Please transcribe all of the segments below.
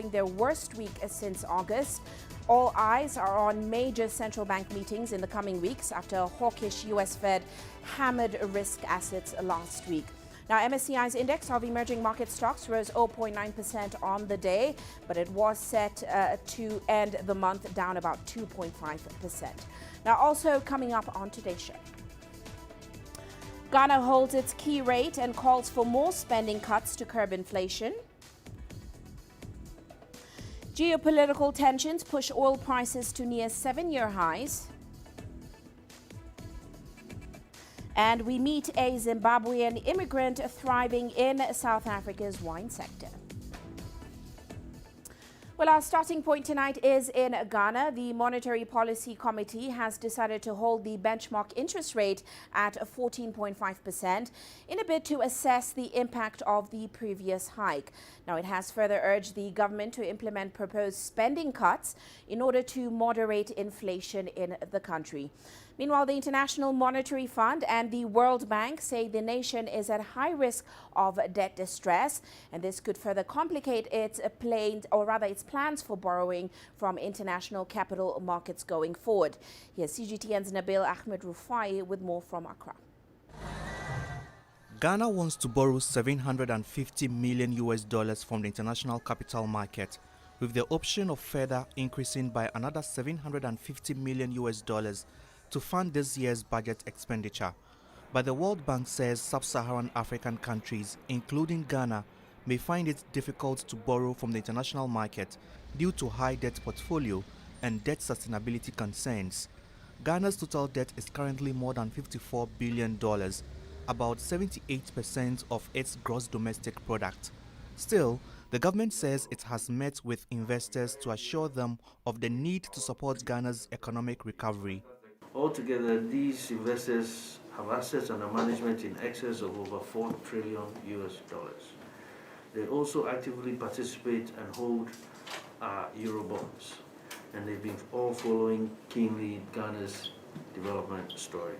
entering their worst week since August. All eyes are on major central bank meetings in the coming weeks after a hawkish US Fed hammered risk assets last week. Now, MSCI's index of emerging market stocks rose 0.9% on the day, but it was set to end the month down about 2.5%. Now, also coming up on today's show, Ghana holds its key rate and calls for more spending cuts to curb inflation. Geopolitical tensions push oil prices to near 7-year highs. And we meet a Zimbabwean immigrant thriving in South Africa's wine sector. Well, our starting point tonight is in Ghana. The Monetary Policy Committee has decided to hold the benchmark interest rate at 14.5% in a bid to assess the impact of the previous hike. Now, it has further urged the government to implement proposed spending cuts in order to moderate inflation in the country. Meanwhile, the International Monetary Fund and the World Bank say the nation is at high risk of debt distress, and this could further complicate its plans for borrowing from international capital markets going forward. Here's CGTN's Nabil Ahmed Rufai with more from Accra. Ghana wants to borrow $750 million from the international capital market, with the option of further increasing by another $750 million to fund this year's budget expenditure. But the World Bank says sub-Saharan African countries, including Ghana, may find it difficult to borrow from the international market due to high debt portfolio and debt sustainability concerns. Ghana's total debt is currently more than $54 billion, about 78% of its gross domestic product. Still, the government says it has met with investors to assure them of the need to support Ghana's economic recovery. Altogether, these investors have assets under management in excess of over $4 trillion. They also actively participate and hold Eurobonds, and they've been all following keenly Ghana's development story.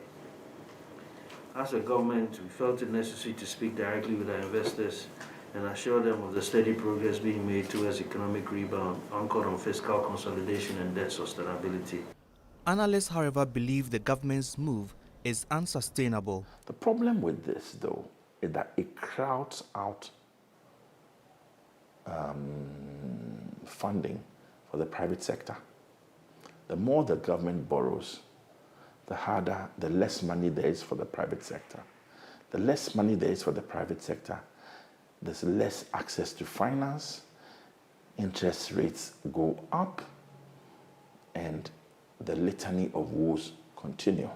As a government, we felt it necessary to speak directly with our investors and assure them of the steady progress being made towards economic rebound, anchored on fiscal consolidation and debt sustainability. Analysts, however, believe the government's move is unsustainable. The problem with this, though, is that it crowds out funding for the private sector. The more the government borrows, the less money there is for the private sector. The less money there is for the private sector, there's less access to finance, interest rates go up, and the litany of woes continue.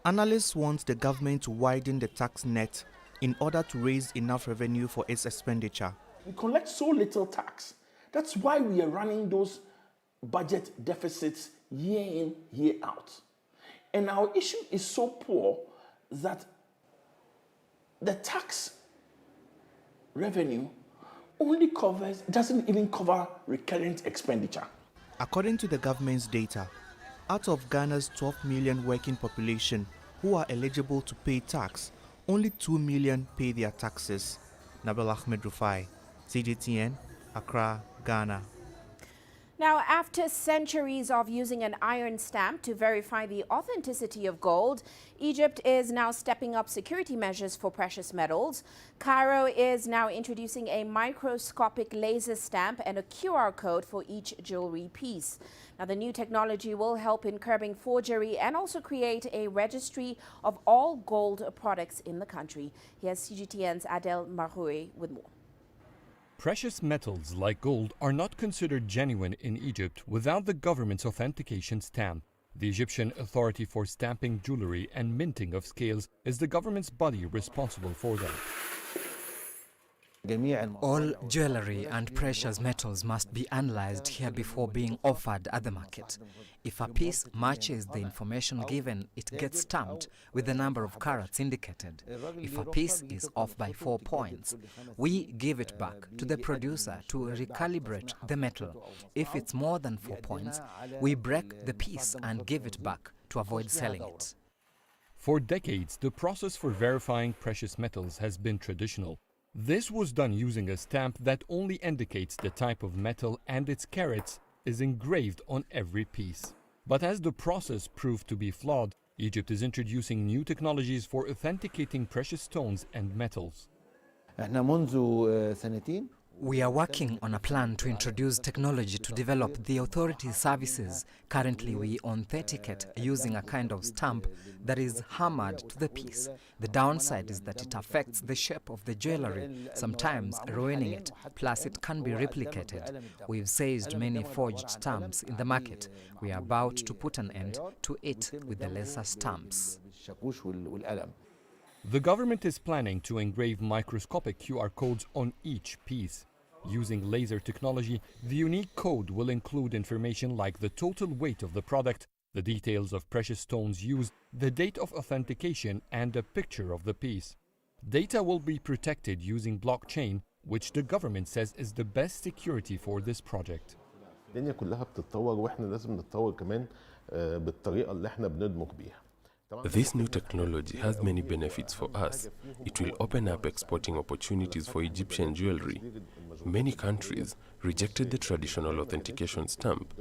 Analysts want the government to widen the tax net in order to raise enough revenue for its expenditure. We collect so little tax. That's why we are running those budget deficits year in, year out. And our issue is so poor that the tax revenue doesn't even cover recurrent expenditure. According to the government's data, out of Ghana's 12 million working population who are eligible to pay tax, only 2 million pay their taxes. Nabil Ahmed Rufai, CGTN, Accra, Ghana. Now, after centuries of using an iron stamp to verify the authenticity of gold, Egypt is now stepping up security measures for precious metals. Cairo is now introducing a microscopic laser stamp and a QR code for each jewelry piece. Now, the new technology will help in curbing forgery and also create a registry of all gold products in the country. Here's CGTN's Adel Maroui with more. Precious metals like gold are not considered genuine in Egypt without the government's authentication stamp. The Egyptian Authority for Stamping Jewelry and Minting of Scales is the government's body responsible for them. All jewelry and precious metals must be analyzed here before being offered at the market. If a piece matches the information given, it gets stamped with the number of carats indicated. If a piece is off by 4 points, we give it back to the producer to recalibrate the metal. If it's more than 4 points, we break the piece and give it back to avoid selling it. For decades, the process for verifying precious metals has been traditional. This was done using a stamp that only indicates the type of metal, and its carats is engraved on every piece. But as the process proved to be flawed, Egypt is introducing new technologies for authenticating precious stones and metals. احنا منذ سنتين We are working on a plan to introduce technology to develop the authority services. Currently, we authenticate using a kind of stamp that is hammered to the piece. The downside is that it affects the shape of the jewelry, sometimes ruining it. Plus, it can be replicated. We've seized many forged stamps in the market. We are about to put an end to it with the lesser stamps. بالشاكوش والقلم. The government is planning to engrave microscopic QR codes on each piece. Using laser technology, the unique code will include information like the total weight of the product, the details of precious stones used, the date of authentication, and a picture of the piece. Data will be protected using blockchain, which the government says is the best security for this project. الدنيا كلها بتتطور واحنا لازم نتطور كمان بالطريقة اللي احنا بندمج بيها. This new technology has many benefits for us. It will open up exporting opportunities for Egyptian jewelry. Many countries rejected the traditional authentication stamp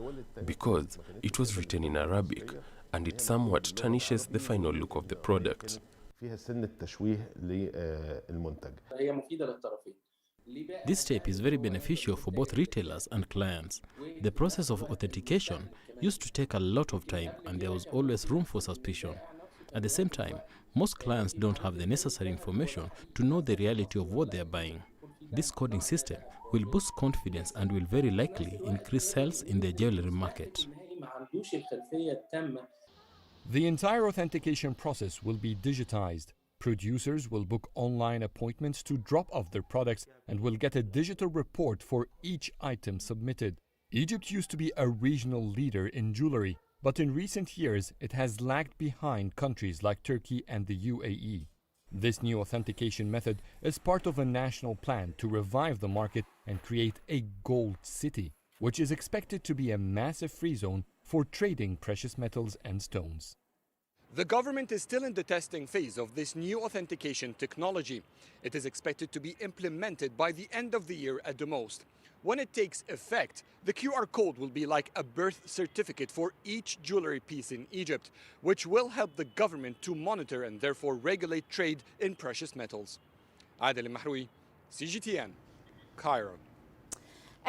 because it was written in Arabic and it somewhat tarnishes the final look of the product. فيها سن التشويه للمنتج. This step is very beneficial for both retailers and clients. The process of authentication used to take a lot of time and there was always room for suspicion. At the same time, most clients don't have the necessary information to know the reality of what they are buying. This coding system will boost confidence and will very likely increase sales in the jewelry market. The entire authentication process will be digitized. Producers will book online appointments to drop off their products and will get a digital report for each item submitted. Egypt used to be a regional leader in jewelry, but in recent years it has lagged behind countries like Turkey and the UAE. This new authentication method is part of a national plan to revive the market and create a gold city, which is expected to be a massive free zone for trading precious metals and stones. The government is still in the testing phase of this new authentication technology. It is expected to be implemented by the end of the year at the most. When it takes effect, the QR code will be like a birth certificate for each jewelry piece in Egypt, which will help the government to monitor and therefore regulate trade in precious metals. Adel Mahroui, CGTN, Cairo.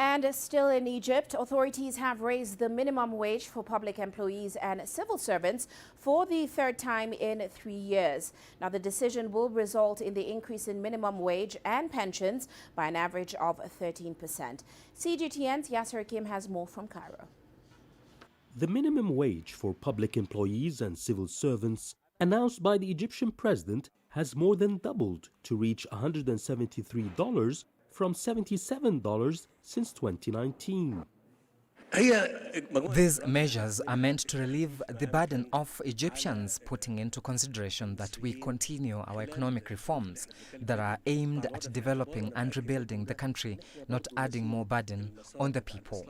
And still in Egypt, authorities have raised the minimum wage for public employees and civil servants for the third time in 3 years. Now, the decision will result in the increase in minimum wage and pensions by an average of 13%. CGTN's Yasser Kim has more from Cairo. The minimum wage for public employees and civil servants announced by the Egyptian president has more than doubled to reach $173 from $77 since 2019. These measures are meant to relieve the burden of Egyptians, putting into consideration that we continue our economic reforms that are aimed at developing and rebuilding the country, not adding more burden on the people.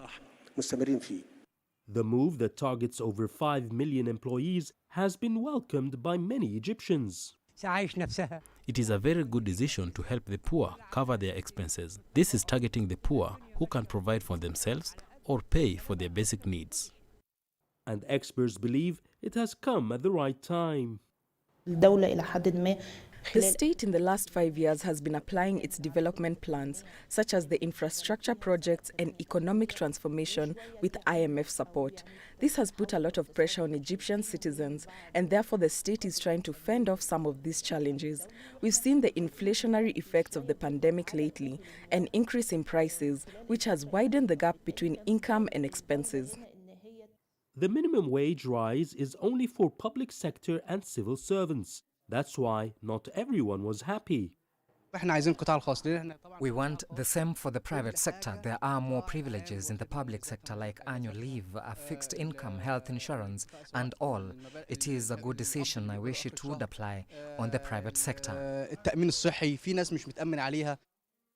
The move that targets over 5 million employees has been welcomed by many Egyptians. It is a very good decision to help the poor cover their expenses. This is targeting the poor who can provide for themselves or pay for their basic needs. And experts believe it has come at the right time. The state in the last 5 years has been applying its development plans, such as the infrastructure projects and economic transformation with IMF support. This has put a lot of pressure on Egyptian citizens, and therefore the state is trying to fend off some of these challenges. We've seen the inflationary effects of the pandemic lately, an increase in prices, which has widened the gap between income and expenses. The minimum wage rise is only for public sector and civil servants. That's why not everyone was happy. We want the same for the private sector. There are more privileges in the public sector like annual leave, a fixed income, health insurance, and all. It is a good decision. I wish it would apply on the private sector.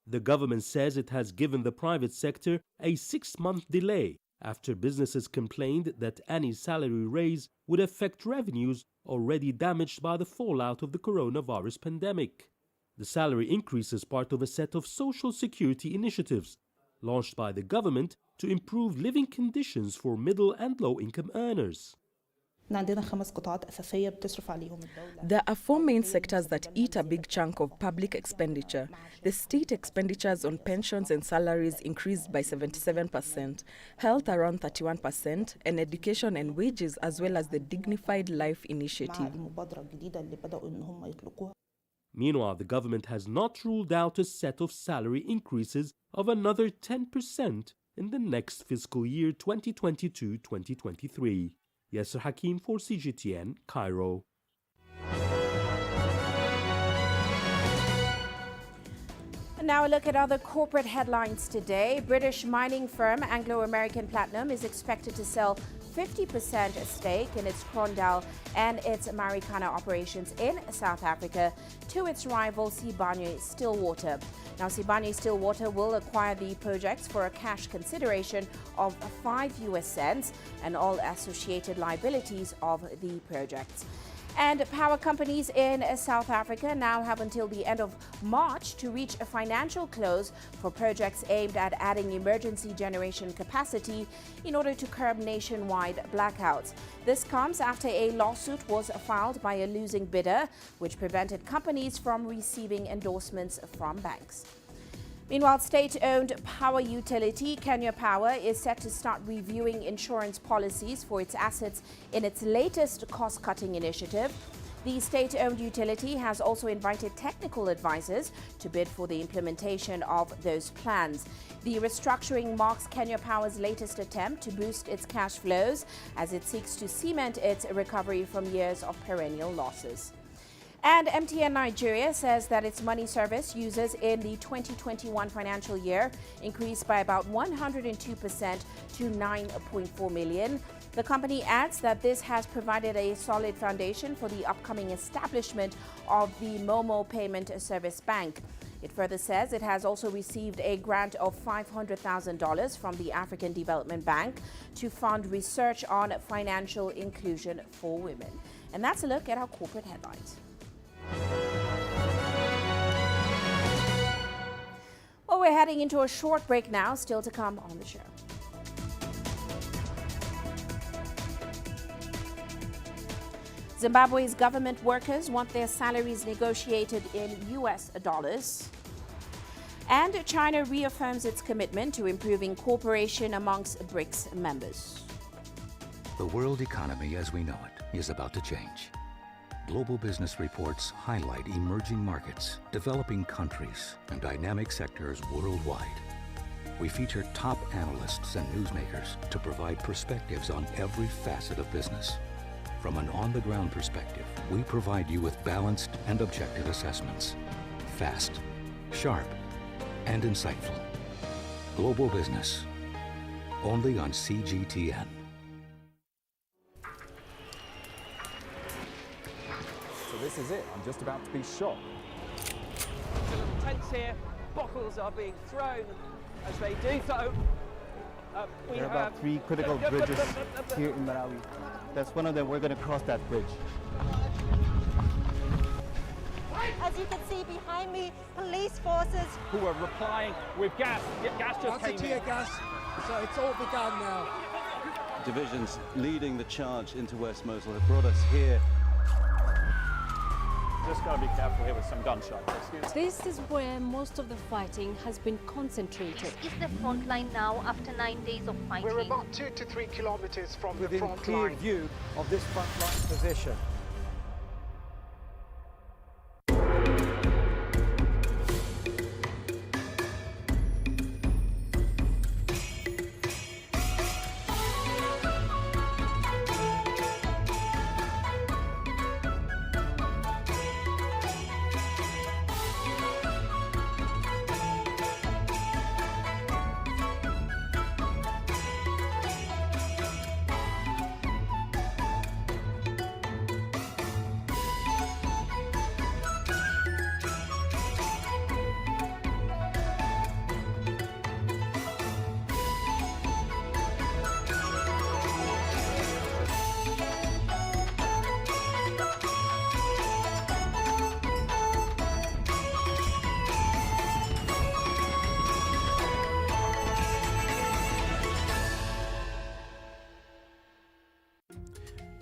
The government says it has given the private sector a 6-month delay after businesses complained that any salary raise would affect revenues already damaged by the fallout of the coronavirus pandemic. The salary increase is part of a set of social security initiatives launched by the government to improve living conditions for middle and low-income earners. There are 4 main sectors that eat a big chunk of public expenditure. The state expenditures on pensions and salaries increased by 77%, health around 31%, and education and wages as well as the Dignified Life Initiative. Meanwhile, the government has not ruled out a set of salary increases of another 10% in the next fiscal year 2022-2023. Yasser Hakim for CGTN, Cairo. And now a look at other corporate headlines today. British mining firm Anglo-American Platinum is expected to sell 50% stake in its Crondale and its Marikana operations in South Africa to its rival Sibanye-Stillwater. Now, Sibanye-Stillwater will acquire the projects for a cash consideration of 5 US cents and all associated liabilities of the projects. And power companies in South Africa now have until the end of March to reach a financial close for projects aimed at adding emergency generation capacity in order to curb nationwide blackouts. This comes after a lawsuit was filed by a losing bidder, which prevented companies from receiving endorsements from banks. Meanwhile, state-owned power utility Kenya Power is set to start reviewing insurance policies for its assets in its latest cost-cutting initiative. The state-owned utility has also invited technical advisors to bid for the implementation of those plans. The restructuring marks Kenya Power's latest attempt to boost its cash flows as it seeks to cement its recovery from years of perennial losses. And MTN Nigeria says that its money service users in the 2021 financial year increased by about 102% to 9.4 million. The company adds that this has provided a solid foundation for the upcoming establishment of the Momo Payment Service Bank. It further says it has also received a grant of $500,000 from the African Development Bank to fund research on financial inclusion for women. And that's a look at our corporate headlines. Well, we're heading into a short break now, still to come on the show. Zimbabwe's government workers want their salaries negotiated in US dollars. And China reaffirms its commitment to improving cooperation amongst BRICS members. The world economy as we know it is about to change. Global business reports highlight emerging markets, developing countries, and dynamic sectors worldwide. We feature top analysts and newsmakers to provide perspectives on every facet of business. From an on-the-ground perspective, we provide you with balanced and objective assessments. Fast, sharp, and insightful. Global business, only on CGTN. This is it. I'm just about to be shot. The little tents here, bottles are being thrown as they do so. There are about 3 critical bridges here in Malawi. That's one of them. We're going to cross that bridge. As you can see behind me, police forces who are replying with gas. Gas just came in. Tear gas, so it's all begun now. Divisions leading the charge into West Mosul have brought us here. Just got to be careful here with some gunshots. This is where most of the fighting has been concentrated. This is the front line now after 9 days of fighting. We're about 2 to 3 kilometers from the front line. Within clear view of this front line position.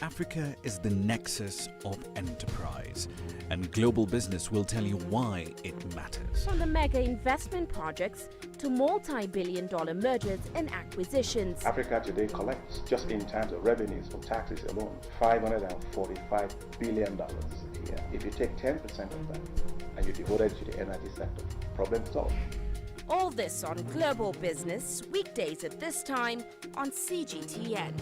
Africa is the nexus of enterprise, and global business will tell you why it matters. From the mega investment projects to multi-billion-dollar mergers and acquisitions. Africa today collects, just in terms of revenues from taxes alone, $545 billion a year. If you take 10% of that and you devote it to the energy sector, problem solved. All this on Global Business, weekdays at this time on CGTN.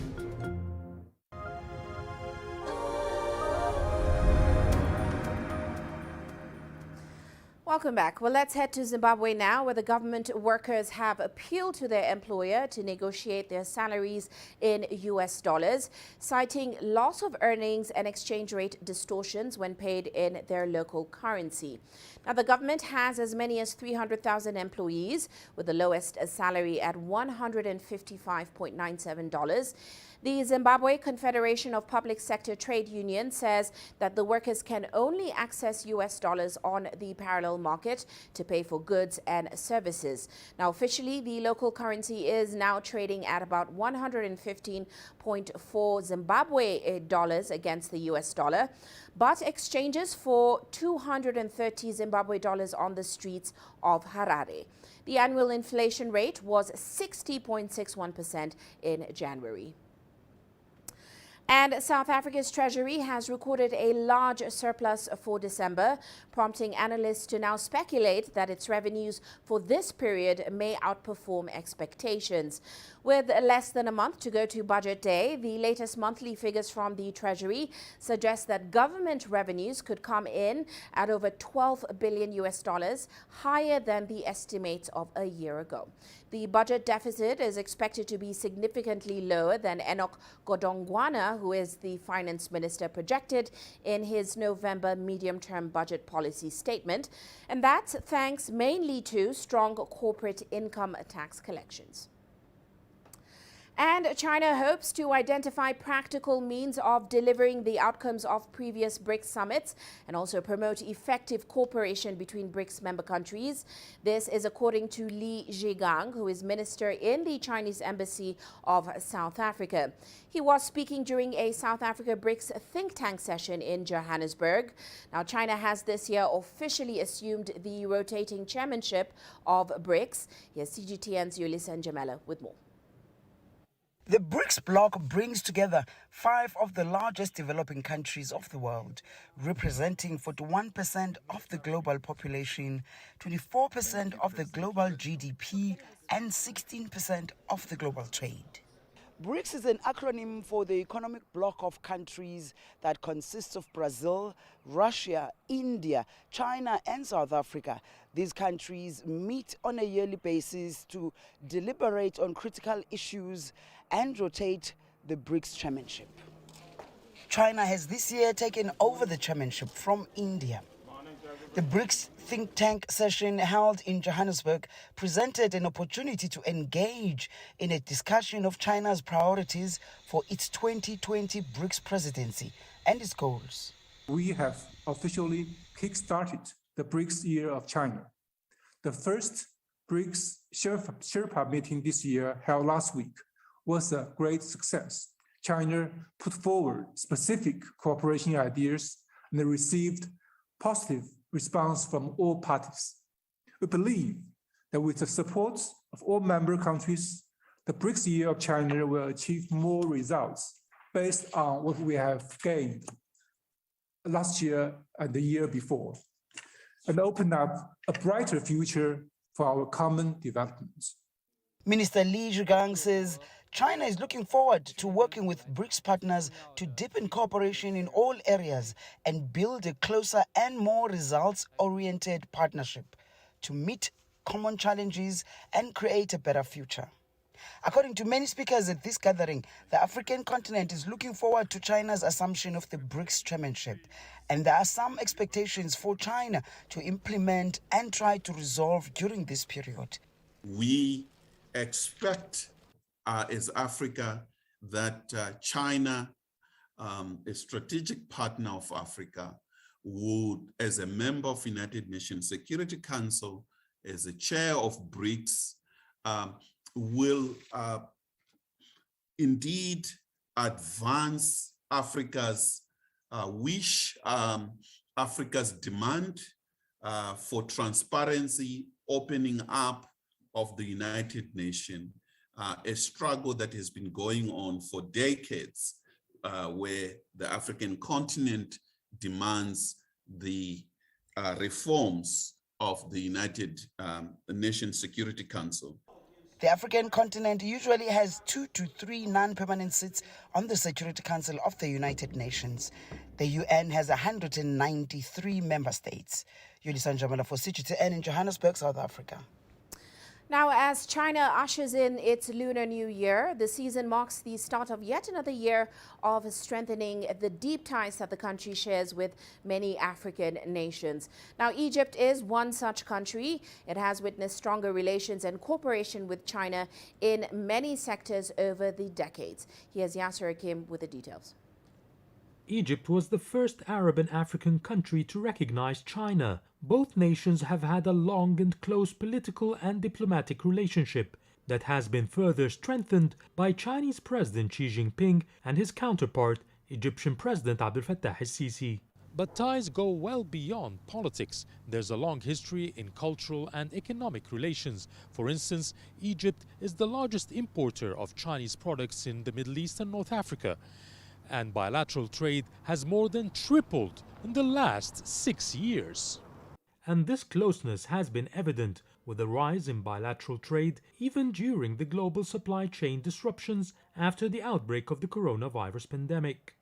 Welcome back. Well, let's head to Zimbabwe now, where the government workers have appealed to their employer to negotiate their salaries in US dollars, citing loss of earnings and exchange rate distortions when paid in their local currency. Now, the government has as many as 300,000 employees, with the lowest salary at $155.97. The Zimbabwe Confederation of Public Sector Trade Unions says that the workers can only access US dollars on the parallel market to pay for goods and services. Now, officially, the local currency is now trading at about 115.4 Zimbabwe dollars against the US dollar, but exchanges for 230 Zimbabwe dollars on the streets of Harare. The annual inflation rate was 60.61% in January. And South Africa's Treasury has recorded a large surplus for December, prompting analysts to now speculate that its revenues for this period may outperform expectations. With less than a month to go to budget day, the latest monthly figures from the Treasury suggest that government revenues could come in at over $12 billion US dollars, higher than the estimates of a year ago. The budget deficit is expected to be significantly lower than Enoch Godongwana, who is the finance minister, projected in his November medium-term budget policy statement, and that's thanks mainly to strong corporate income tax collections. And China hopes to identify practical means of delivering the outcomes of previous BRICS summits and also promote effective cooperation between BRICS member countries. This is according to Li Zhigang, who is minister in the Chinese Embassy of South Africa. He was speaking during a South Africa BRICS think tank session in Johannesburg. Now, China has this year officially assumed the rotating chairmanship of BRICS. Here's CGTN's Yulisa Njamela with more. The BRICS bloc brings together 5 of the largest developing countries of the world, representing 41% of the global population, 24% of the global GDP, and 16% of the global trade. BRICS is an acronym for the economic bloc of countries that consists of Brazil, Russia, India, China, and South Africa. These countries meet on a yearly basis to deliberate on critical issues and rotate the BRICS chairmanship. China has this year taken over the chairmanship from India. The BRICS think tank session held in Johannesburg presented an opportunity to engage in a discussion of China's priorities for its 2020 BRICS presidency and its goals. We have officially kick-started the BRICS Year of China. The first BRICS Sherpa meeting this year, held last week, was a great success. China put forward specific cooperation ideas and received positive response from all parties. We believe that with the support of all member countries, the BRICS Year of China will achieve more results based on what we have gained last year and the year before, and open up a brighter future for our common development. Minister Li Zhigang says China is looking forward to working with BRICS partners to deepen cooperation in all areas and build a closer and more results-oriented partnership to meet common challenges and create a better future. According to many speakers at this gathering, the African continent is looking forward to China's assumption of the BRICS chairmanship, and there are some expectations for China to implement and try to resolve during this period. We expect as Africa that China, a strategic partner of Africa, would, as a member of United Nations Security Council, as a chair of BRICS, will indeed advance Africa's wish, Africa's demand for transparency, opening up of the United Nations, a struggle that has been going on for decades, where the African continent demands the reforms of the United Nations Security Council. The African continent usually has 2 to 3 non-permanent seats on the Security Council of the United Nations. The UN has 193 member states. Yulisa Njamala for CGTN in Johannesburg, South Africa. Now, as China ushers in its Lunar New Year, the season marks the start of yet another year of strengthening the deep ties that the country shares with many African nations. Now, Egypt is one such country. It has witnessed stronger relations and cooperation with China in many sectors over the decades. Here's Yasser Hakim with the details. Egypt was the first Arab and African country to recognize China. Both nations have had a long and close political and diplomatic relationship that has been further strengthened by Chinese President Xi Jinping and his counterpart, Egyptian President Abdel Fattah el-Sisi. But ties go well beyond politics. There's a long history in cultural and economic relations. For instance, Egypt is the largest importer of Chinese products in the Middle East and North Africa. And bilateral trade has more than tripled in the last 6 years. And this closeness has been evident with a rise in bilateral trade even during the global supply chain disruptions after the outbreak of the coronavirus pandemic.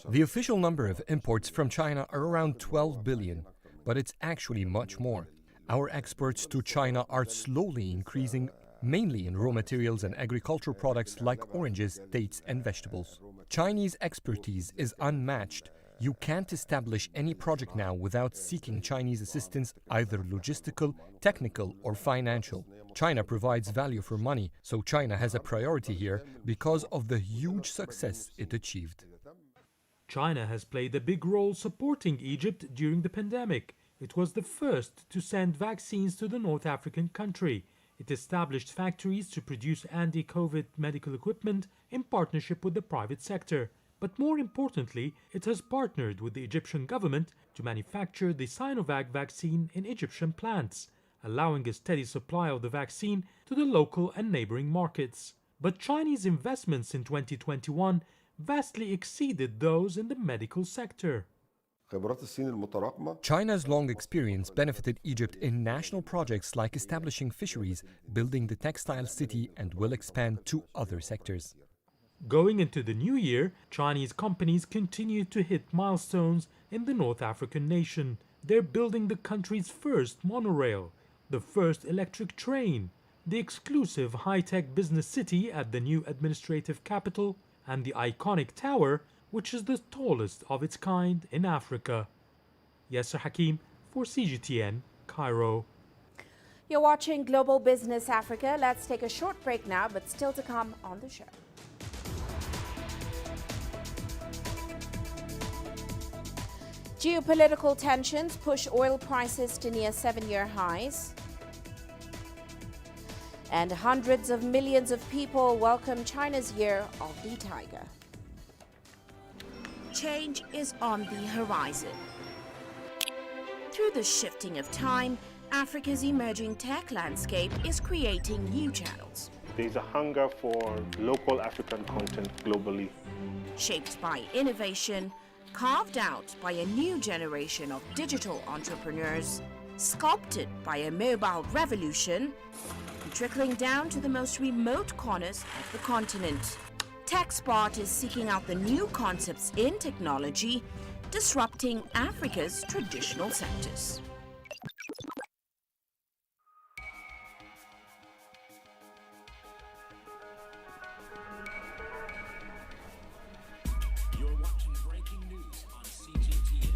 The official number of imports from China are around 12 billion, but it's actually much more. Our exports to China are slowly increasing, mainly in raw materials and agricultural products like oranges, dates and vegetables. Chinese expertise is unmatched. You can't establish any project now without seeking Chinese assistance, either logistical, technical or financial. China provides value for money, so China has a priority here because of the huge success it achieved. China has played a big role supporting Egypt during the pandemic. It was the first to send vaccines to the North African country. It established factories to produce anti-COVID medical equipment in partnership with the private sector. But more importantly, it has partnered with the Egyptian government to manufacture the Sinovac vaccine in Egyptian plants, allowing a steady supply of the vaccine to the local and neighboring markets. But Chinese investments in 2021 vastly exceeded those in the medical sector. China's long experience benefited Egypt in national projects like establishing fisheries, building the textile city, and will expand to other sectors. Going into the new year, Chinese companies continue to hit milestones in the North African nation. They're building the country's first monorail, the first electric train, the exclusive high-tech business city at the new administrative capital, and the iconic tower, which is the tallest of its kind in Africa. Yasser Hakim for CGTN, Cairo. You're watching Global Business Africa. Let's take a short break now, but still to come on the show. Geopolitical tensions push oil prices to near 7-year highs. And hundreds of millions of people welcome China's Year of the Tiger. Change is on the horizon. Through the shifting of time, Africa's emerging tech landscape is creating new channels. There's a hunger for local African content globally. Shaped by innovation, carved out by a new generation of digital entrepreneurs, sculpted by a mobile revolution, trickling down to the most remote corners of the continent. TechSpot is seeking out the new concepts in technology, disrupting Africa's traditional sectors. You're watching breaking news on CGTN.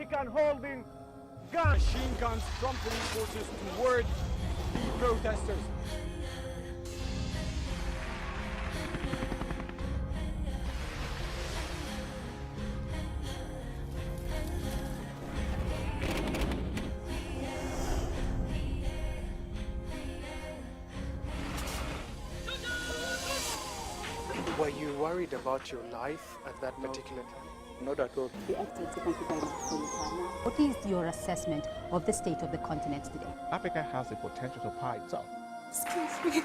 began holding guns. Machine guns from police forces toward the protesters. Were you worried about your life at that particular time? Not at all. What is your assessment of the state of the continent today? Africa has the potential to power itself. Excuse me.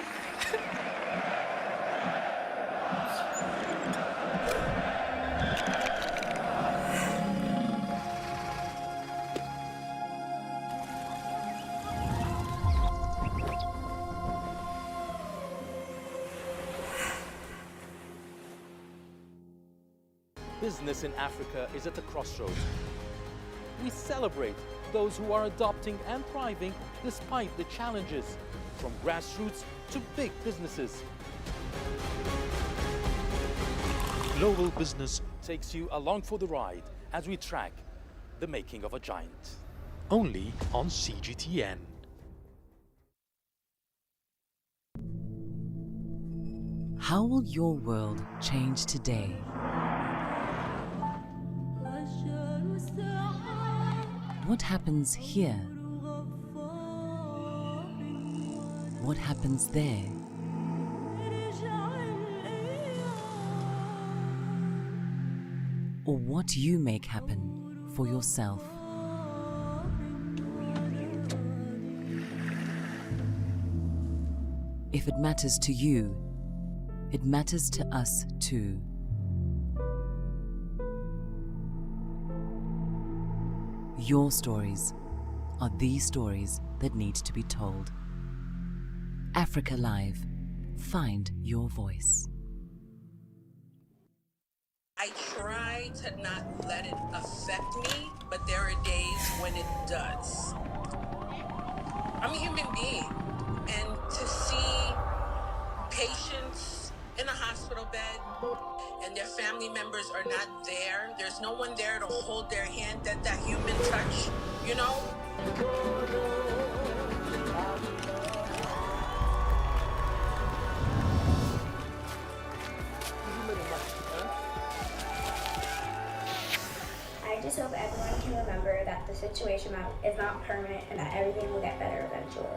Business in Africa is at a crossroads. We celebrate those who are adopting and thriving despite the challenges, from grassroots to big businesses. Global Business Takes you along for the ride as we track the making of a giant. only on CGTN. How will your world change today? What happens here? What happens there? Or what you make happen for yourself? If it matters to you, it matters to us too. Your stories are the stories that need to be told. Africa Live. Find your voice. I try to not let it affect me, but there are days when it does. I'm a human being, and to see patients in a hospital bed and their family members are not there, there's no one there to hold their hand, that human touch, you know? I just hope everyone can remember that the situation is not permanent and that everything will get better eventually.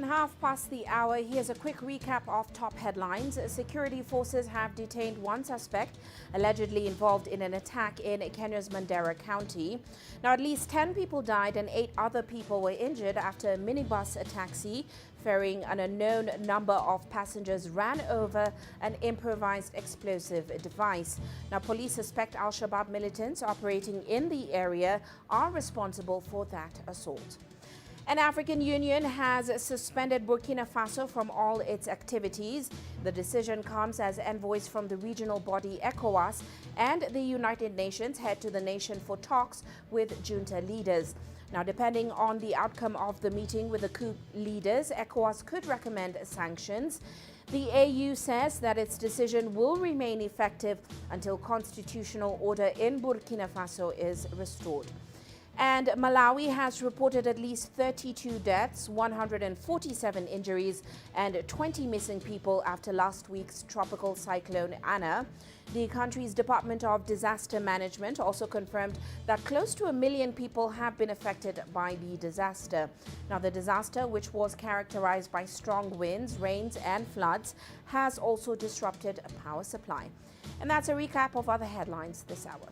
Half past the hour, here's a quick recap of top headlines. Security forces have detained one suspect allegedly involved in an attack in Kenya's Mandera County. Now, at least 10 people died and 8 other people were injured after a minibus taxi ferrying an unknown number of passengers ran over an improvised explosive device. Now, police suspect Al-Shabaab militants operating in the area are responsible for that assault. An African Union has suspended Burkina Faso from all its activities. The decision comes as envoys from the regional body ECOWAS and the United Nations head to the nation for talks with junta leaders. Now, depending on the outcome of the meeting with the coup leaders, ECOWAS could recommend sanctions. The AU says that its decision will remain effective until constitutional order in Burkina Faso is restored. And Malawi has reported at least 32 deaths, 147 injuries, and 20 missing people after last week's tropical cyclone Anna. The country's Department of Disaster Management also confirmed that close to 1 million people have been affected by the disaster. Now, the disaster, which was characterized by strong winds, rains, and floods, has also disrupted a power supply. And that's a recap of other headlines this hour.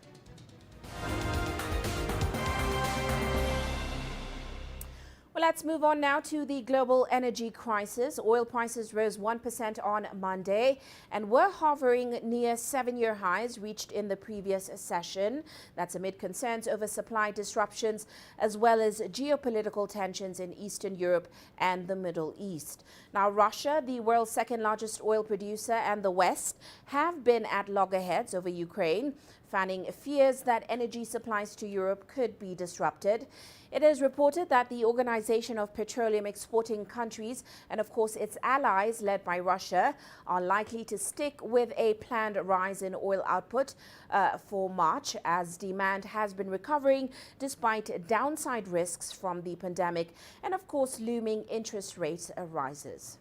Well, let's move on now to the global energy crisis. Oil prices rose 1% on Monday and were hovering near 7-year highs reached in the previous session. That's amid concerns over supply disruptions as well as geopolitical tensions in Eastern Europe and the Middle East. Now, Russia, the world's second largest oil producer, and the West have been at loggerheads over Ukraine, fanning fears that energy supplies to Europe could be disrupted. It is reported that the Organization of Petroleum Exporting Countries and, of course, its allies, led by Russia, are likely to stick with a planned rise in oil output for March, as demand has been recovering despite downside risks from the pandemic and, of course, looming interest rate rises.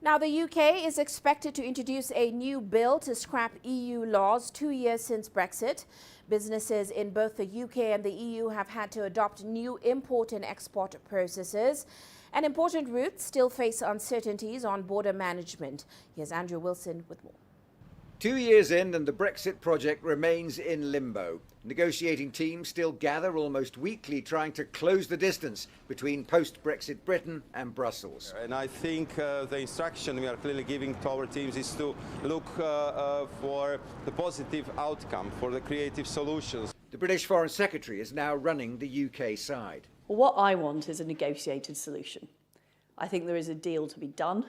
Now, the UK is expected to introduce a new bill to scrap EU laws 2 years since Brexit. Businesses in both the UK and the EU have had to adopt new import and export processes. And important routes still face uncertainties on border management. Here's Andrew Wilson with more. 2 years in and the Brexit project remains in limbo. Negotiating teams still gather almost weekly trying to close the distance between post-Brexit Britain and Brussels. And I think the instruction we are clearly giving to our teams is to look for the positive outcome, for the creative solutions. The British Foreign Secretary is now running the UK side. Well, what I want is a negotiated solution. I think there is a deal to be done.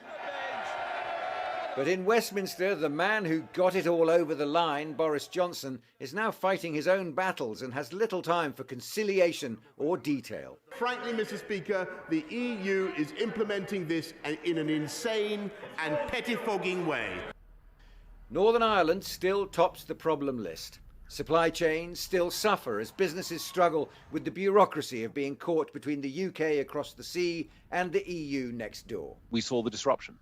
But in Westminster, the man who got it all over the line, Boris Johnson, is now fighting his own battles and has little time for conciliation or detail. Frankly, Mr. Speaker, the EU is implementing this in an insane and pettifogging way. Northern Ireland still tops the problem list. Supply chains still suffer as businesses struggle with the bureaucracy of being caught between the UK across the sea and the EU next door. We saw the disruption.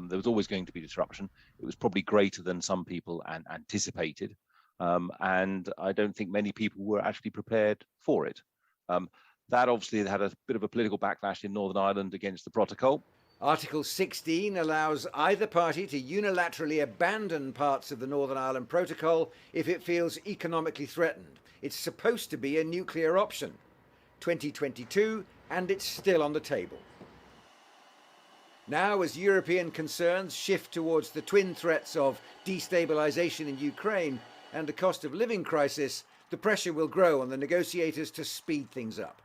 There was always going to be disruption. It was probably greater than some people anticipated. And I don't think many people were actually prepared for it. That obviously had a bit of a political backlash in Northern Ireland against the protocol. Article 16 allows either party to unilaterally abandon parts of the Northern Ireland Protocol if it feels economically threatened. It's supposed to be a nuclear option. 2022, and it's still on the table. Now, as European concerns shift towards the twin threats of destabilisation in Ukraine and a cost of living crisis, the pressure will grow on the negotiators to speed things up.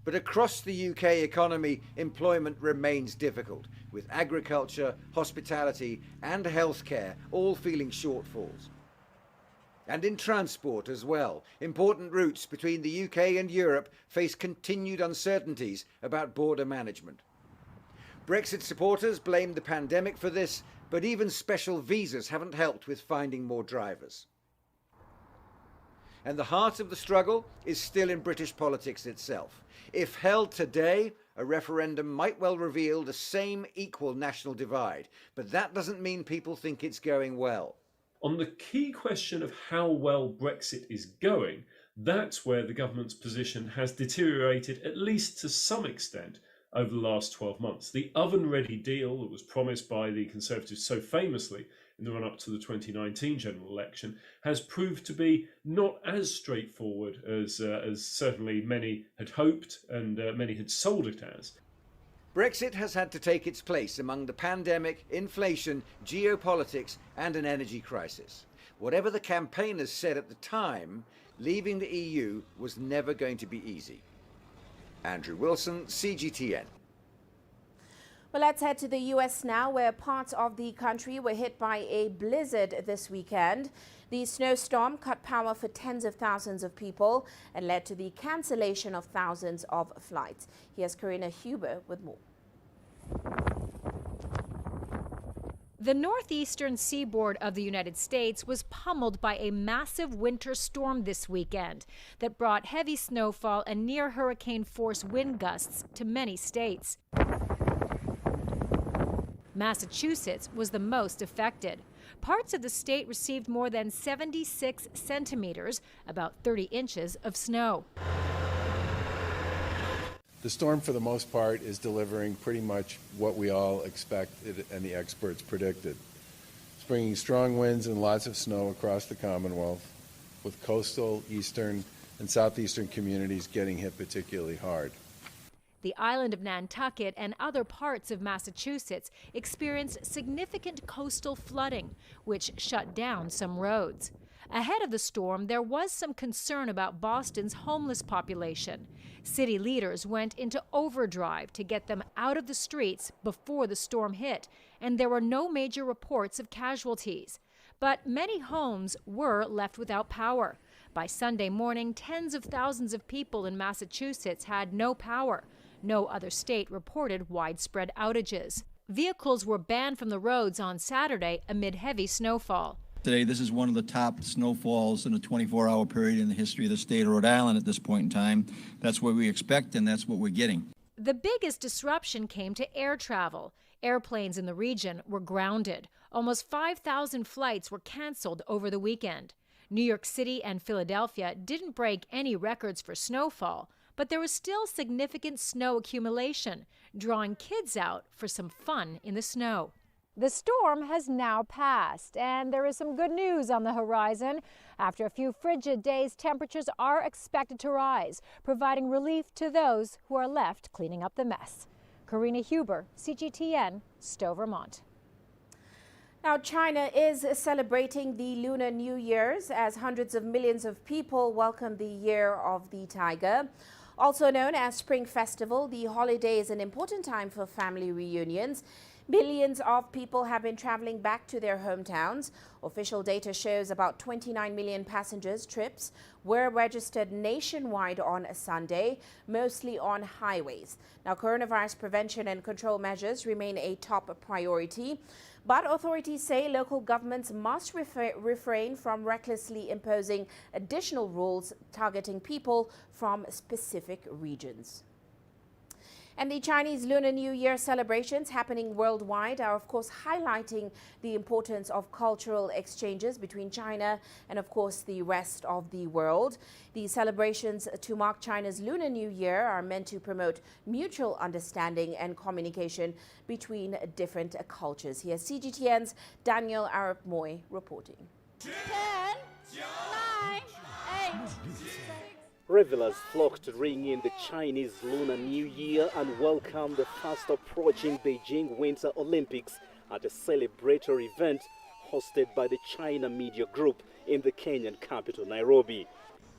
But across the UK economy, employment remains difficult, with agriculture, hospitality and healthcare all feeling shortfalls. And in transport as well, important routes between the UK and Europe face continued uncertainties about border management. Brexit supporters blame the pandemic for this, but even special visas haven't helped with finding more drivers. And the heart of the struggle is still in British politics itself. If held today, a referendum might well reveal the same equal national divide, but that doesn't mean people think it's going well. On the key question of how well Brexit is going, that's where the government's position has deteriorated, at least to some extent, over the last 12 months. The oven-ready deal that was promised by the Conservatives so famously in the run-up to the 2019 general election has proved to be not as straightforward as certainly many had hoped and many had sold it as. Brexit has had to take its place among the pandemic, inflation, geopolitics and an energy crisis. Whatever the campaigners said at the time, leaving the EU was never going to be easy. Andrew Wilson, CGTN. Well, let's head to the U.S. now, where parts of the country were hit by a blizzard this weekend. The snowstorm cut power for tens of thousands of people and led to the cancellation of thousands of flights. Here's Karina Huber with more. The northeastern seaboard of the United States was pummeled by a massive winter storm this weekend that brought heavy snowfall and near hurricane force wind gusts to many states. Massachusetts was the most affected. Parts of the state received more than 76 centimeters, about 30 inches of snow. The storm, for the most part, is delivering pretty much what we all expected and the experts predicted. It's bringing strong winds and lots of snow across the Commonwealth, with coastal, eastern, and southeastern communities getting hit particularly hard. The island of Nantucket and other parts of Massachusetts experienced significant coastal flooding, which shut down some roads. Ahead of the storm, there was some concern about Boston's homeless population. City leaders went into overdrive to get them out of the streets before the storm hit, and there were no major reports of casualties. But many homes were left without power. By Sunday morning, tens of thousands of people in Massachusetts had no power. No other state reported widespread outages. Vehicles were banned from the roads on Saturday amid heavy snowfall. Today, this is one of the top snowfalls in a 24-hour period in the history of the state of Rhode Island at this point in time. That's what we expect, and that's what we're getting. The biggest disruption came to air travel. Airplanes in the region were grounded. Almost 5,000 flights were canceled over the weekend. New York City and Philadelphia didn't break any records for snowfall, but there was still significant snow accumulation, drawing kids out for some fun in the snow. The storm has now passed, and there is some good news on the horizon. After a few frigid days, temperatures are expected to rise, providing relief to those who are left cleaning up the mess. Karina Huber, CGTN, Stowe, Vermont. Now, China is celebrating the Lunar New Year's as hundreds of millions of people welcome the Year of the Tiger. Also known as Spring Festival, the holiday is an important time for family reunions. Millions of people have been traveling back to their hometowns. Official data shows about 29 million passengers trips were registered nationwide on a Sunday, mostly on highways. Now, coronavirus prevention and control measures remain a top priority, but authorities say local governments must refrain from recklessly imposing additional rules targeting people from specific regions. And the Chinese Lunar New Year celebrations happening worldwide are, of course, highlighting the importance of cultural exchanges between China and, of course, the rest of the world. The celebrations to mark China's Lunar New Year are meant to promote mutual understanding and communication between different cultures. Here's CGTN's Daniel Arab Moy reporting. 10, 9, 8, Revelers flocked to ring in the Chinese Lunar New Year and welcome the fast approaching Beijing Winter Olympics at a celebratory event hosted by the China Media Group in the Kenyan capital Nairobi.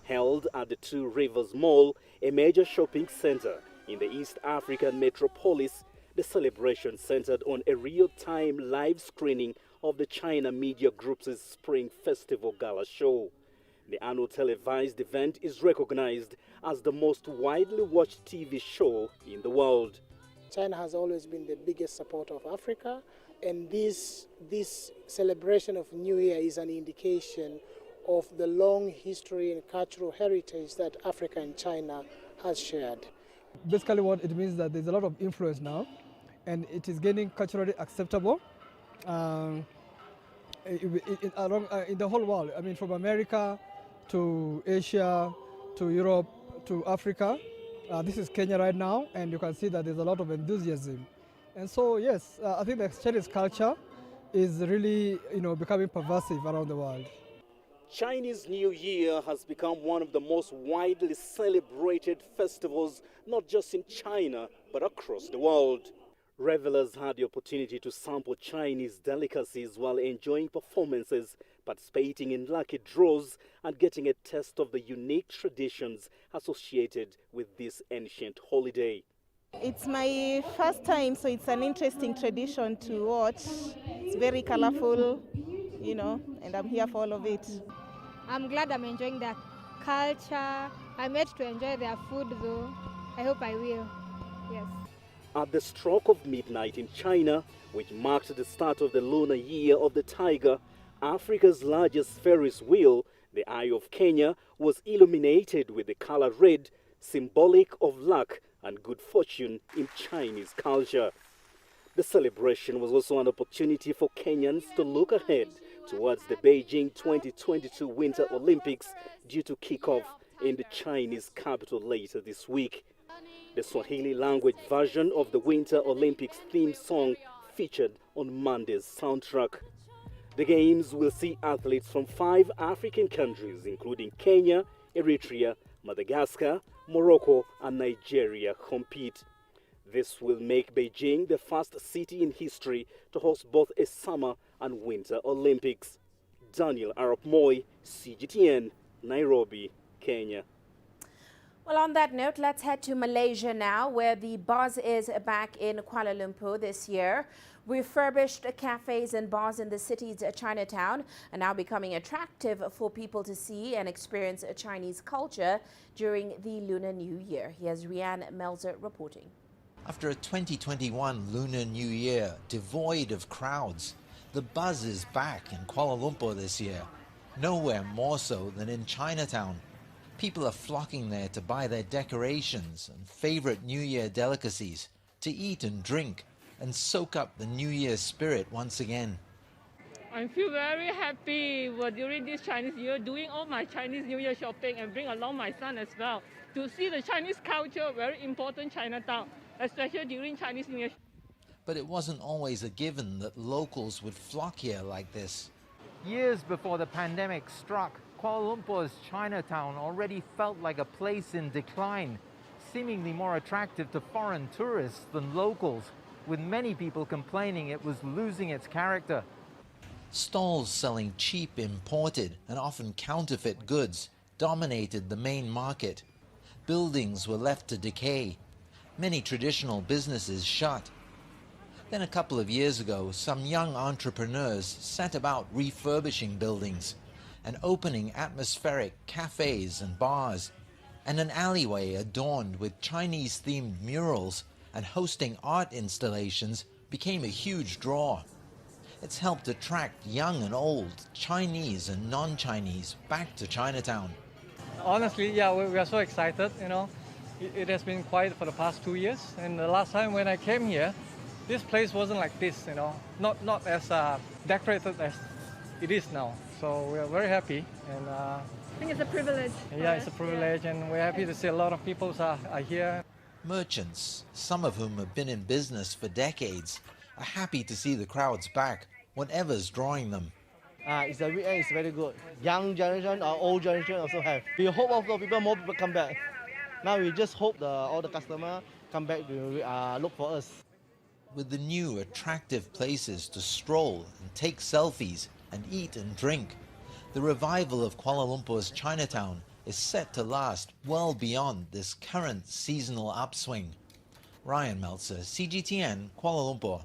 Held at the Two Rivers Mall, a major shopping center in the East African metropolis, the celebration centered on a real-time live screening of the China Media Group's Spring Festival Gala show. The annual televised event is recognized as the most widely watched TV show in the world. China has always been the biggest supporter of Africa, and this celebration of New Year is an indication of the long history and cultural heritage that Africa and China has shared. Basically what it means is that there's a lot of influence now, and it is getting culturally acceptable in the whole world. I mean, from America to Asia, to Europe, to Africa. This is Kenya right now, and you can see that there's a lot of enthusiasm. And so, yes, I think the Chinese culture is really, becoming pervasive around the world. Chinese New Year has become one of the most widely celebrated festivals, not just in China, but across the world. Revelers had the opportunity to sample Chinese delicacies while enjoying performances, participating in lucky draws, and getting a taste of the unique traditions associated with this ancient holiday. It's my first time, so it's an interesting tradition to watch. It's very colorful, and I'm here for all of it. I'm glad I'm enjoying their culture. I'm yet to enjoy their food, though. I hope I will. Yes. At the stroke of midnight in China, which marked the start of the Lunar Year of the Tiger, Africa's largest Ferris wheel, the Eye of Kenya, was illuminated with the color red, symbolic of luck and good fortune in Chinese culture. The celebration was also an opportunity for Kenyans to look ahead towards the Beijing 2022 Winter Olympics due to kick off in the Chinese capital later this week. The Swahili language version of the Winter Olympics theme song featured on Monday's soundtrack. The Games will see athletes from 5 African countries, including Kenya, Eritrea, Madagascar, Morocco and Nigeria compete. This will make Beijing the first city in history to host both a summer and winter Olympics. Daniel Arap Moi, CGTN, Nairobi, Kenya. Well, on that note, let's head to Malaysia now, where the buzz is back in Kuala Lumpur this year. Refurbished cafes and bars in the city's Chinatown are now becoming attractive for people to see and experience Chinese culture during the Lunar New Year. Here's Rianne Melzer reporting. After a 2021 Lunar New Year devoid of crowds, the buzz is back in Kuala Lumpur this year, nowhere more so than in Chinatown. People are flocking there to buy their decorations and favorite New Year delicacies, to eat and drink, and soak up the New Year spirit once again. I feel very happy during this Chinese New Year, doing all my Chinese New Year shopping and bring along my son as well to see the Chinese culture, very important Chinatown, especially during Chinese New Year. But it wasn't always a given that locals would flock here like this. Years before the pandemic struck, Kuala Lumpur's Chinatown already felt like a place in decline, seemingly more attractive to foreign tourists than locals, with many people complaining it was losing its character. Stalls selling cheap imported and often counterfeit goods dominated the main market. Buildings were left to decay. Many traditional businesses shut. Then a couple of years ago, some young entrepreneurs set about refurbishing buildings and opening atmospheric cafes and bars, and an alleyway adorned with Chinese-themed murals and hosting art installations became a huge draw. It's helped attract young and old, Chinese and non-Chinese, back to Chinatown. Honestly, yeah, we are so excited, you know. It has been quiet for the past 2 years, and the last time when I came here, this place wasn't like this, you know, not as decorated as it is now. So we are very happy, and I think it's a privilege. Yeah, it's a privilege, and we're happy to see a lot of people are here. Merchants, some of whom have been in business for decades, are happy to see the crowds back, whatever's drawing them. It's the weekend is very good. Young generation or old generation also have. We hope also more people come back. Now we just hope all the customers come back to look for us. With the new attractive places to stroll and take selfies and eat and drink, the revival of Kuala Lumpur's Chinatown is set to last well beyond this current seasonal upswing. Ryan Meltzer, CGTN, Kuala Lumpur.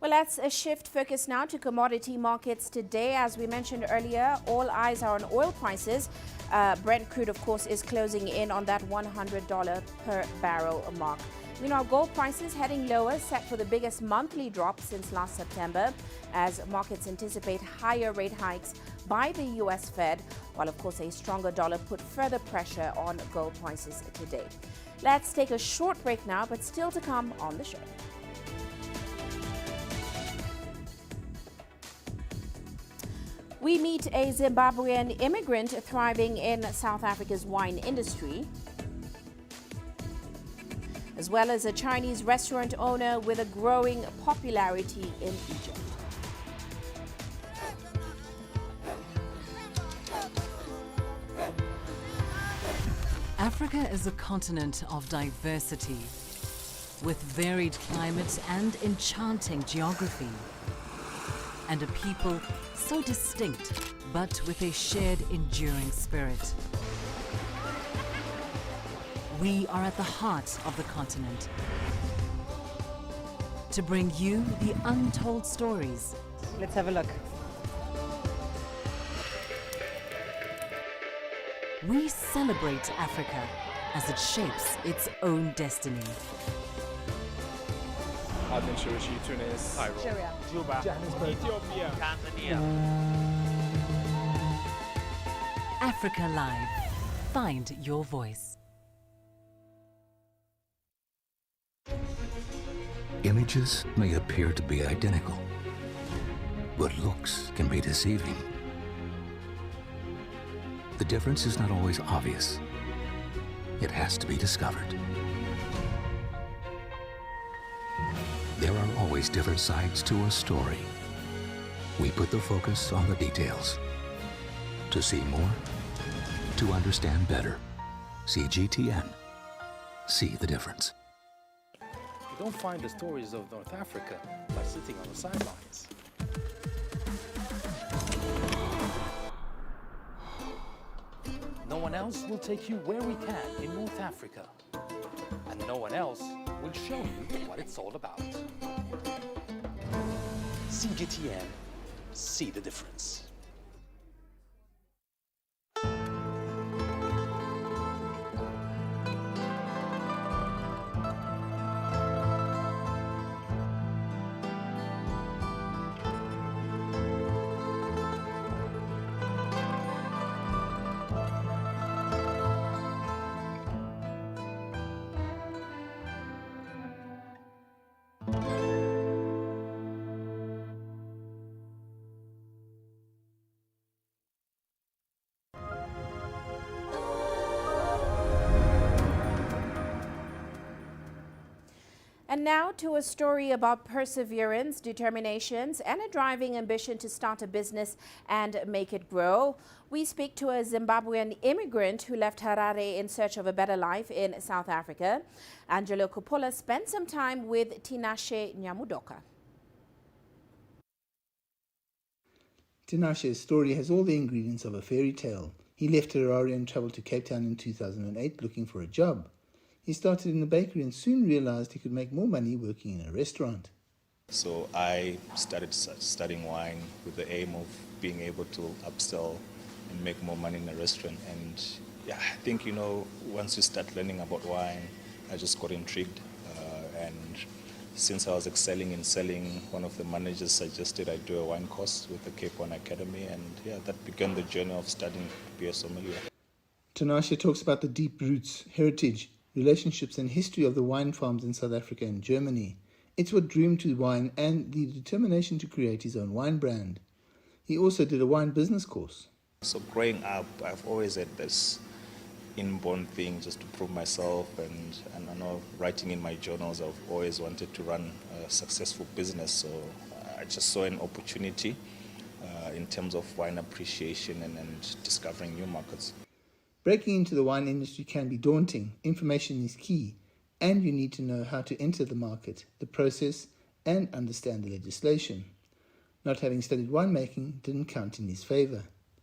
Well, let's shift focus now to commodity markets today. As we mentioned earlier, all eyes are on oil prices. Brent crude, of course, is closing in on that $100 per barrel mark. Meanwhile, gold prices heading lower, set for the biggest monthly drop since last September, as markets anticipate higher rate hikes by the U.S. Fed, while, of course, a stronger dollar put further pressure on gold prices today. Let's take a short break now, but still to come on the show. We meet a Zimbabwean immigrant thriving in South Africa's wine industry, as well as a Chinese restaurant owner with a growing popularity in Egypt. Africa is a continent of diversity, with varied climate and enchanting geography, and a people so distinct, but with a shared enduring spirit. We are at the heart of the continent to bring you the untold stories. Let's have a look. We celebrate Africa as it shapes its own destiny. Aden, Tunis, Cairo, Juba, Johannesburg, Ethiopia, Tanzania. Africa Live. Find your voice. Images may appear to be identical, but looks can be deceiving. The difference is not always obvious. It has to be discovered. There are always different sides to a story. We put the focus on the details. To see more, to understand better. CGTN. See the difference. You don't find the stories of North Africa by sitting on the sidelines. No one else will take you where we can in North Africa. And no one else will show you what it's all about. CGTN. See the difference. And now to a story about perseverance, determinations, and a driving ambition to start a business and make it grow. We speak to a Zimbabwean immigrant who left Harare in search of a better life in South Africa. Angelo Coppola spent some time with Tinashe Nyamudoka. Tinashe's story has all the ingredients of a fairy tale. He left Harare and travelled to Cape Town in 2008 looking for a job. He started in a bakery and soon realized he could make more money working in a restaurant. So I started studying wine with the aim of being able to upsell and make more money in a restaurant. And yeah, I think, once you start learning about wine, I just got intrigued. And since I was excelling in selling, one of the managers suggested I do a wine course with the Cape Wine Academy. And yeah, that began the journey of studying to be a sommelier. Tinashe talks about the deep roots, heritage, relationships and history of the wine farms in South Africa and Germany. It's what drew him to wine and the determination to create his own wine brand. He also did a wine business course. So growing up, I've always had this inborn thing just to prove myself, and I know writing in my journals, I've always wanted to run a successful business. So I just saw an opportunity in terms of wine appreciation and discovering new markets. Breaking into the wine industry can be daunting. Information is key, and you need to know how to enter the market, the process, and understand the legislation. Not having studied winemaking didn't count in his favor.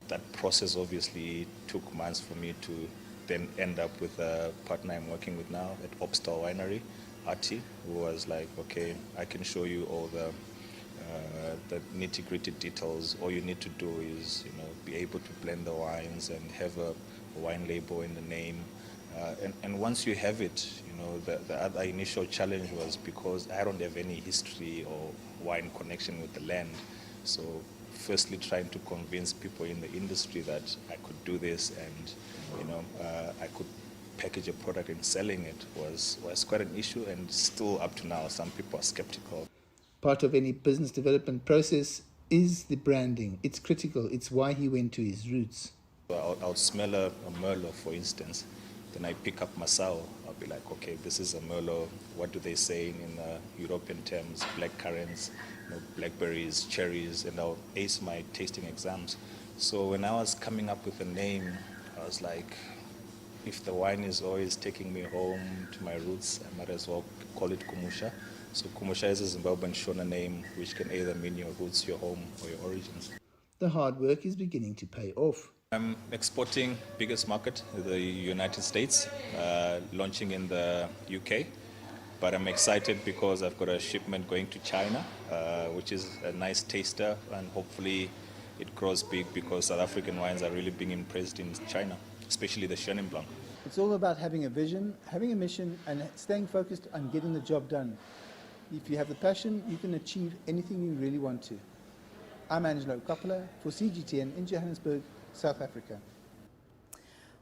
That process obviously took months for me to then end up with a partner I'm working with now at Opstal Winery, Artie, who was like, okay, I can show you all the nitty-gritty details. All you need to do is, be able to blend the wines and have a wine label in the name. And once you have it, the other initial challenge was because I don't have any history or wine connection with the land. So firstly trying to convince people in the industry that I could do this and, I could package a product and selling it was quite an issue, and still up to now, some people are skeptical. Part of any business development process is the branding. It's critical. It's why he went to his roots. I'll smell a Merlot, for instance. Then I pick up Masao. I'll be like, okay, this is a Merlot. What do they say in European terms? Black currants, blackberries, cherries, and I'll ace my tasting exams. So when I was coming up with a name, I was like, if the wine is always taking me home to my roots, I might as well call it Kumusha. So Kumusha is a Zimbabwean Shona name, which can either mean your roots, your home, or your origins. The hard work is beginning to pay off. I'm exporting biggest market, the United States, launching in the UK. But I'm excited because I've got a shipment going to China, which is a nice taster, and hopefully it grows big because South African wines are really being impressed in China, especially the Chenin Blanc. It's all about having a vision, having a mission, and staying focused on getting the job done. If you have the passion, you can achieve anything you really want to. I'm Angelo Coppola for CGTN in Johannesburg, South Africa.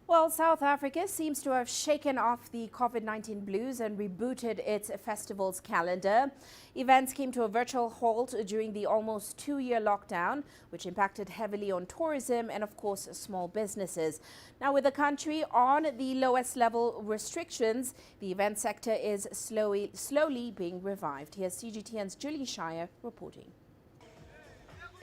Well, South Africa seems to have shaken off the COVID-19 blues and rebooted its festivals calendar. Events came to a virtual halt during the almost 2-year lockdown, which impacted heavily on tourism and, of course, small businesses. Now, with the country on the lowest level restrictions, the event sector is slowly being revived. Here's CGTN's Julie Shire reporting.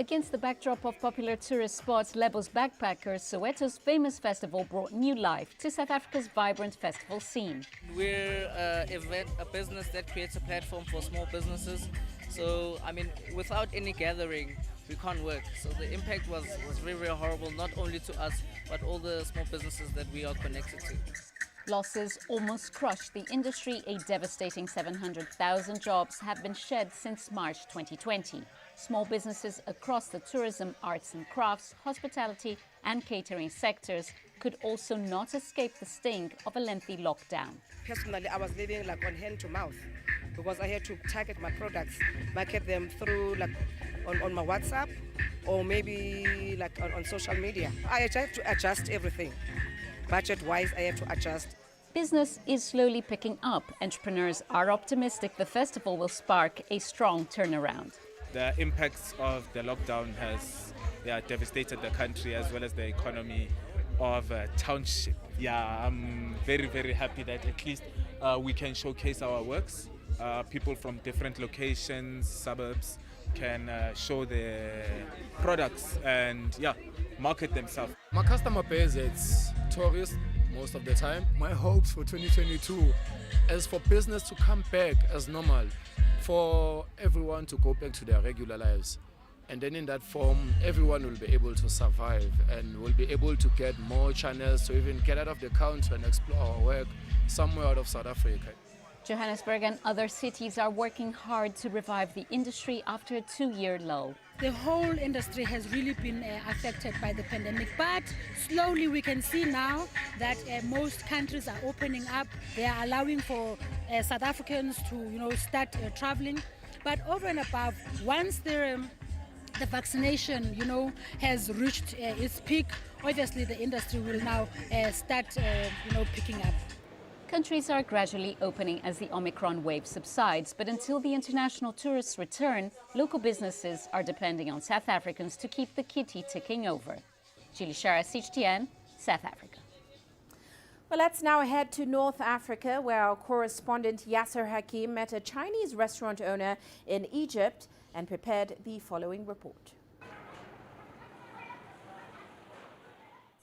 Against the backdrop of popular tourist spots, Lebo's Backpackers, Soweto's famous festival brought new life to South Africa's vibrant festival scene. We're a business that creates a platform for small businesses. So, I mean, without any gathering, we can't work. So the impact was very, very horrible, not only to us, but all the small businesses that we are connected to. Losses almost crushed the industry. A devastating 700,000 jobs have been shed since March 2020. Small businesses across the tourism, arts and crafts, hospitality and catering sectors could also not escape the sting of a lengthy lockdown. Personally, I was living like on hand to mouth because I had to target my products, market them through like on my WhatsApp or maybe like on social media. I have to adjust everything. Budget-wise, I have to adjust. Business is slowly picking up. Entrepreneurs are optimistic the festival will spark a strong turnaround. The impacts of the lockdown has devastated the country as well as the economy of township. Yeah, I'm very, very happy that at least we can showcase our works. People from different locations, suburbs, can show their products and market themselves. My customer base, it's tourists most of the time. My hopes for 2022 is for business to come back as normal, for everyone to go back to their regular lives. And then in that form, everyone will be able to survive and will be able to get more channels to even get out of the country and explore our work somewhere out of South Africa. Johannesburg and other cities are working hard to revive the industry after a 2-year lull. The whole industry has really been affected by the pandemic, but slowly we can see now that most countries are opening up. They are allowing for South Africans to start traveling. But over and above, once the vaccination has reached its peak, obviously the industry will now start picking up. Countries are gradually opening as the Omicron wave subsides, but until the international tourists return, local businesses are depending on South Africans to keep the kitty ticking over. Julie Shara, CGTN, South Africa. Well, let's now head to North Africa, where our correspondent Yasser Hakim met a Chinese restaurant owner in Egypt and prepared the following report.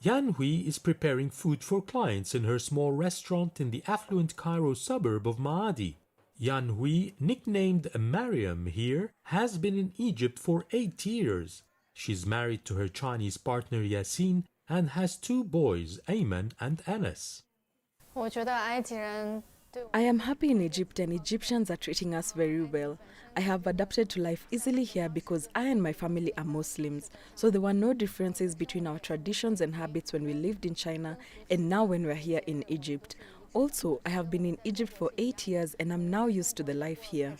Yan Hui is preparing food for clients in her small restaurant in the affluent Cairo suburb of Maadi. Yan Hui, nicknamed Mariam here, has been in Egypt for 8 years. She's married to her Chinese partner Yasin and has 2 boys, Ayman and Anas. I am happy in Egypt and Egyptians are treating us very well. I have adapted to life easily here because I and my family are Muslims, so there were no differences between our traditions and habits when we lived in China and now when we're here in Egypt. Also, I have been in Egypt for 8 years and I'm now used to the life here.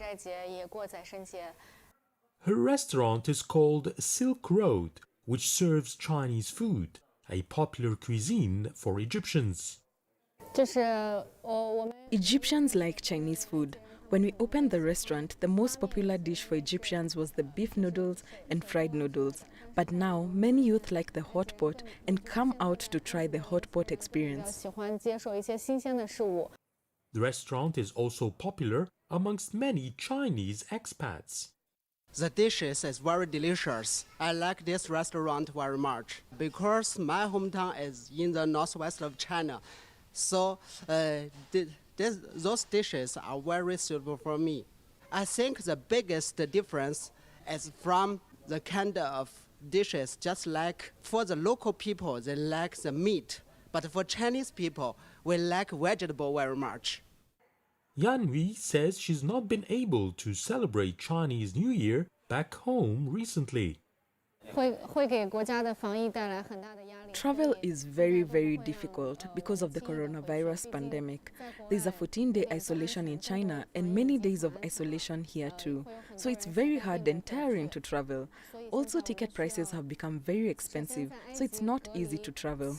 Her restaurant is called Silk Road, which serves Chinese food, a popular cuisine for Egyptians. Egyptians like Chinese food. When we opened the restaurant, the most popular dish for Egyptians was the beef noodles and fried noodles. But now, many youth like the hot pot and come out to try the hot pot experience. The restaurant is also popular amongst many Chinese expats. The dishes is very delicious. I like this restaurant very much because my hometown is in the northwest of China. So those dishes are very suitable for me. I think the biggest difference is from the kind of dishes, just like for the local people, they like the meat. But for Chinese people, we like vegetable very much. Yan Hui says she's not been able to celebrate Chinese New Year back home recently. Travel is very, very difficult because of the coronavirus pandemic. There's a 14-day isolation in China and many days of isolation here too. So it's very hard and tiring to travel. Also, ticket prices have become very expensive, so it's not easy to travel.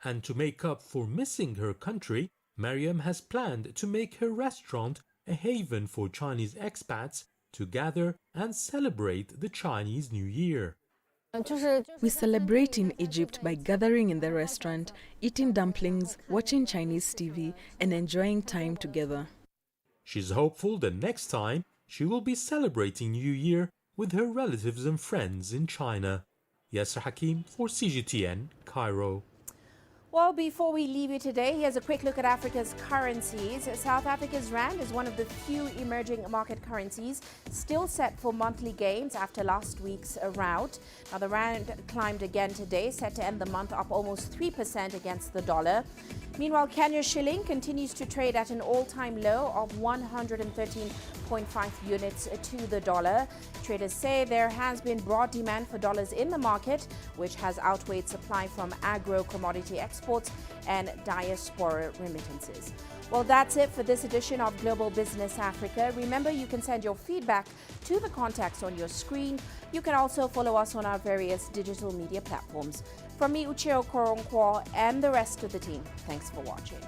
And to make up for missing her country, Mariam has planned to make her restaurant a haven for Chinese expats to gather and celebrate the Chinese New Year. We celebrate in Egypt by gathering in the restaurant, eating dumplings, watching Chinese TV, and enjoying time together. She's hopeful that next time she will be celebrating New Year with her relatives and friends in China. Yasser Hakim for CGTN, Cairo. Well, before we leave you today, here's a quick look at Africa's currencies. South Africa's rand is one of the few emerging market currencies still set for monthly gains after last week's rout. Now, the rand climbed again today, set to end the month up almost 3% against the dollar. Meanwhile, Kenya's shilling continues to trade at an all-time low of 113.5 units to the dollar. Traders say there has been broad demand for dollars in the market, which has outweighed supply from agro-commodity exports and diaspora remittances. Well, that's it for this edition of Global Business Africa. Remember, you can send your feedback to the contacts on your screen. You can also follow us on our various digital media platforms. From me, Uche Okoronkwo, and the rest of the team, thanks for watching.